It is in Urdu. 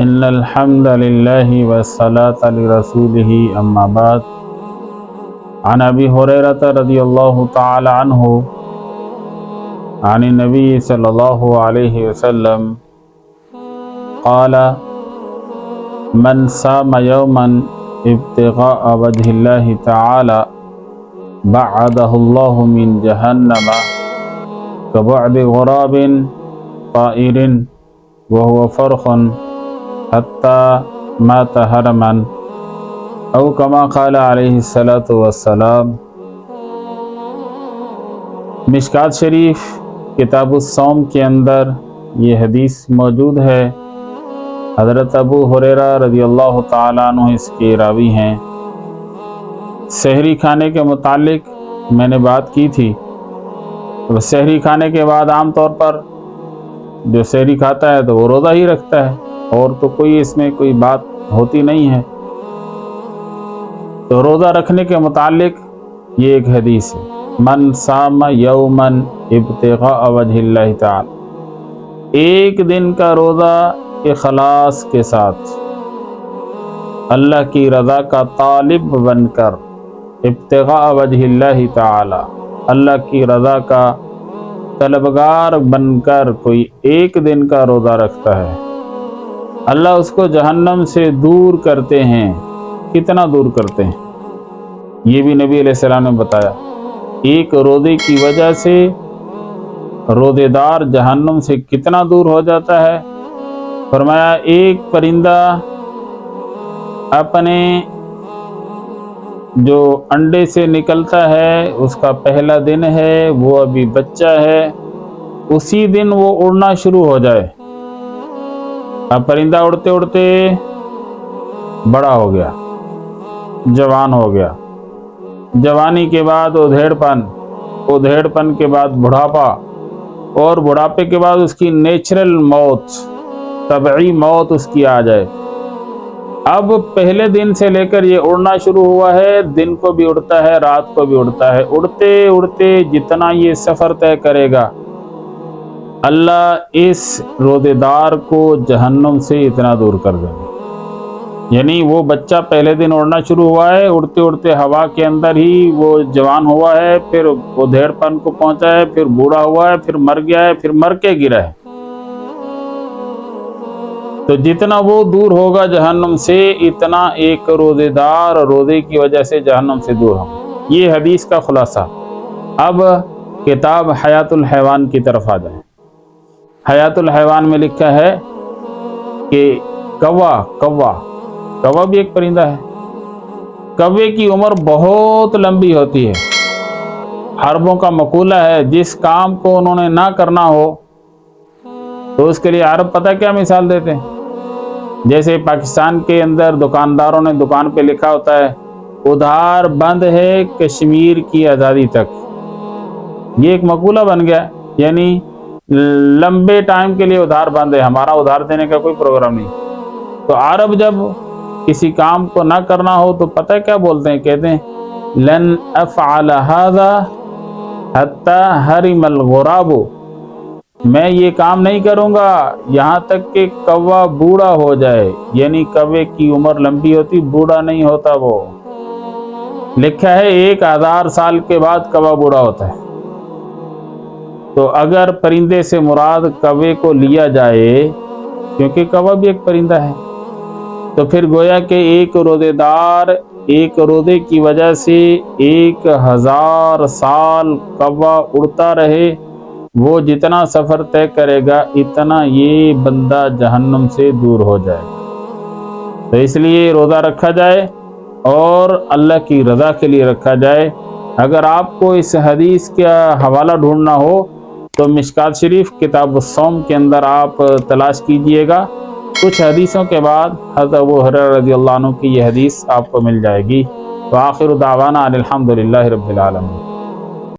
إن الحمد لله والصلاة لرسوله أما بعد عن أبي هريرة رضي الله تعالى عنه عن النبي صلى الله عليه وسلم قال من صام يوما ابتغاء وجه الله تعالى بعده الله من جهنم كبعد غراب طائر وهو فرخ حتى مات هرما او كما قال علیہ الصلاۃ والسلام۔ مشکات شریف کتاب الصوم کے اندر یہ حدیث موجود ہے۔ حضرت ابو ہریرہ رضی اللہ تعالیٰ عنہ اس کے راوی ہیں۔ سحری کھانے کے متعلق میں نے بات کی تھی۔ سحری کھانے کے بعد عام طور پر جو سحری کھاتا ہے تو وہ روزہ ہی رکھتا ہے، اور تو کوئی اس میں کوئی بات ہوتی نہیں ہے۔ تو روزہ رکھنے کے متعلق یہ ایک حدیث ہے، من صام یوما ابتغاء وجہ اللہ تعالی، ایک دن کا روزہ اخلاص کے ساتھ اللہ کی رضا کا طالب بن کر، ابتغاء وجہ اللہ تعالی، اللہ کی رضا کا طلبگار بن کر کوئی ایک دن کا روزہ رکھتا ہے، اللہ اس کو جہنم سے دور کرتے ہیں۔ کتنا دور کرتے ہیں یہ بھی نبی علیہ السلام نے بتایا۔ ایک روزے کی وجہ سے روزے دار جہنم سے کتنا دور ہو جاتا ہے۔ فرمایا ایک پرندہ اپنے جو انڈے سے نکلتا ہے، اس کا پہلا دن ہے، وہ ابھی بچہ ہے، اسی دن وہ اڑنا شروع ہو جائے۔ اب پرندہ اڑتے اڑتے بڑا ہو گیا، جوان ہو گیا، جوانی کے بعد ادھیڑ پن کے بعد بڑھاپا، اور بڑھاپے کے بعد اس کی نیچرل موت، طبعی موت اس کی آ جائے۔ اب پہلے دن سے لے کر یہ اڑنا شروع ہوا ہے، دن کو بھی اڑتا ہے، رات کو بھی اڑتا ہے، اڑتے اڑتے جتنا یہ سفر طے کرے گا، اللہ اس روزے دار کو جہنم سے اتنا دور کر دے گا۔ یعنی وہ بچہ پہلے دن اڑنا شروع ہوا ہے، اڑتے اڑتے ہوا کے اندر ہی وہ جوان ہوا ہے، پھر وہ ادھیڑ پن کو پہنچا ہے، پھر بوڑھا ہوا ہے، پھر مر گیا ہے، پھر مر کے گرا ہے۔ تو جتنا وہ دور ہوگا جہنم سے، اتنا ایک روزے دار روزے کی وجہ سے جہنم سے دور ہوگا۔ یہ حدیث کا خلاصہ۔ اب کتاب حیات الحیوان کی طرف آ جائیں۔ حیات الحیوان میں لکھا ہے کہ کوا بھی ایک پرندہ ہے۔ کوے کی عمر بہت لمبی ہوتی ہے۔ عربوں کا مقولہ ہے، جس کام کو انہوں نے نہ کرنا ہو تو اس کے لیے عرب پتہ کیا مثال دیتے ہیں؟ جیسے پاکستان کے اندر دکانداروں نے دکان پہ لکھا ہوتا ہے، ادھار بند ہے کشمیر کی آزادی تک۔ یہ ایک مقولہ بن گیا، یعنی لمبے ٹائم کے لیے ادھار بند ہے، ہمارا ادھار دینے کا کوئی پروگرام نہیں۔ تو عرب جب کسی کام کو نہ کرنا ہو تو پتہ کیا بولتے ہیں؟ کہتے ہیں لن افعل هذا حتى حرم الغراب، میں یہ کام نہیں کروں گا یہاں تک کہ کوا بوڑھا ہو جائے۔ یعنی کوے کی عمر لمبی ہوتی، بوڑھا نہیں ہوتا۔ وہ لکھا ہے 1000 سال کے بعد کوا بوڑھا ہوتا ہے۔ تو اگر پرندے سے مراد کوے کو لیا جائے، کیونکہ کوا بھی ایک پرندہ ہے، تو پھر گویا کہ ایک روزے دار ایک روزے کی وجہ سے 1000 سال کوا اڑتا رہے، وہ جتنا سفر طے کرے گا اتنا یہ بندہ جہنم سے دور ہو جائے گا۔ تو اس لیے روزہ رکھا جائے اور اللہ کی رضا کے لیے رکھا جائے۔ اگر آپ کو اس حدیث کا حوالہ ڈھونڈنا ہو تو مشکات شریف کتاب الصوم کے اندر آپ تلاش کیجئے گا۔ کچھ حدیثوں کے بعد حضرت ابو ہریرہ رضی اللہ عنہ کی یہ حدیث آپ کو مل جائے گی۔ وآخر دعوانا الحمدللہ رب العالمین۔